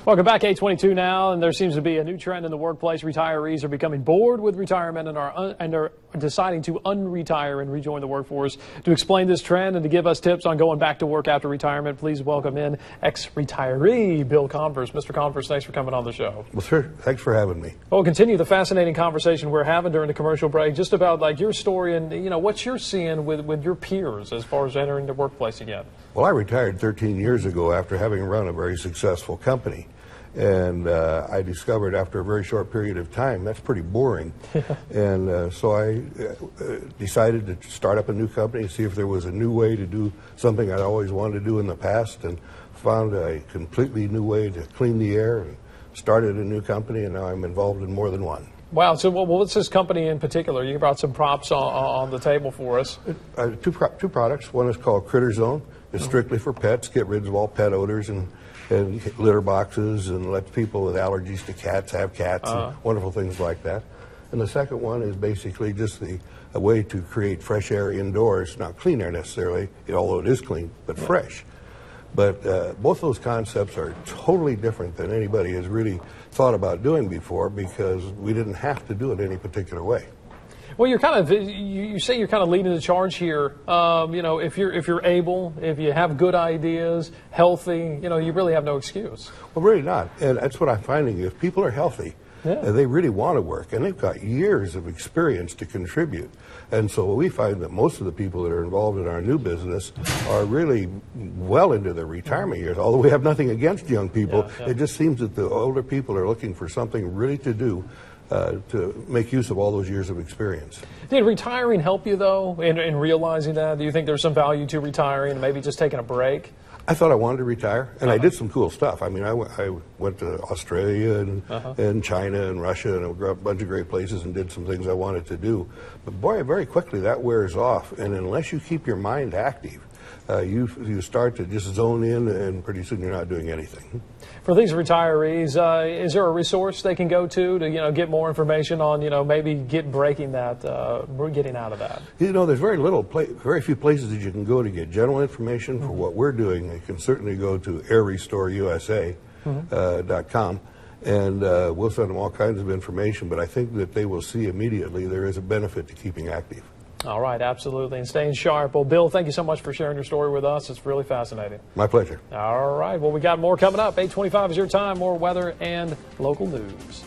Welcome back, 8:22 now, and there seems to be a new trend in the workplace. Retirees are becoming bored with retirement and are deciding to unretire and rejoin the workforce. To explain this trend and to give us tips on going back to work after retirement, please welcome in ex-retiree Bill Converse. Mr. Converse, thanks for coming on the show. Well, sir, thanks for having me. Well, we'll continue the fascinating conversation we're having during the commercial break, just about like your story and what you're seeing with your peers as far as entering the workplace again. Well, I retired 13 years ago after having run a very successful company. And I discovered after a very short period of time that's pretty boring. And so I decided to start up a new company, see if there was a new way to do something I'd always wanted to do in the past, and found a completely new way to clean the air and started a new company, and now I'm involved in more than one. Wow. So what's this company in particular? You brought some props on the table for us. Two products. One is called Critter Zone. It's strictly for pets, get rid of all pet odors and litter boxes, and let people with allergies to cats have cats and wonderful things like that. And the second one is basically just a way to create fresh air indoors, not clean air necessarily, although it is clean, but fresh. But both those concepts are totally different than anybody has really thought about doing before, because we didn't have to do it any particular way. Well, you say you're kind of leading the charge here. If you're able, if you have good ideas, healthy, you really have no excuse. Well, really not. And that's what I'm finding. If people are healthy, they really want to work, and they've got years of experience to contribute. And so we find that most of the people that are involved in our new business are really well into their retirement years. Although we have nothing against young people, it just seems that the older people are looking for something really to do to make use of all those years of experience. Did retiring help you, though, in realizing that? Do you think there's some value to retiring and maybe just taking a break? I thought I wanted to retire, and I did some cool stuff. I mean, I went to Australia and China and Russia and a bunch of great places and did some things I wanted to do. But boy, very quickly that wears off, and unless you keep your mind active, you start to just zone in, and pretty soon you're not doing anything. For these retirees, is there a resource they can go to get more information on maybe getting out of that? There's very few places that you can go to get general information for what we're doing. You can certainly go to airrestoreusa.com. And we'll send them all kinds of information, but I think that they will see immediately there is a benefit to keeping active. All right, absolutely, and staying sharp. Well, Bill, thank you so much for sharing your story with us. It's really fascinating. My pleasure. All right, well, we got more coming up. 8:25 is your time, more weather and local news.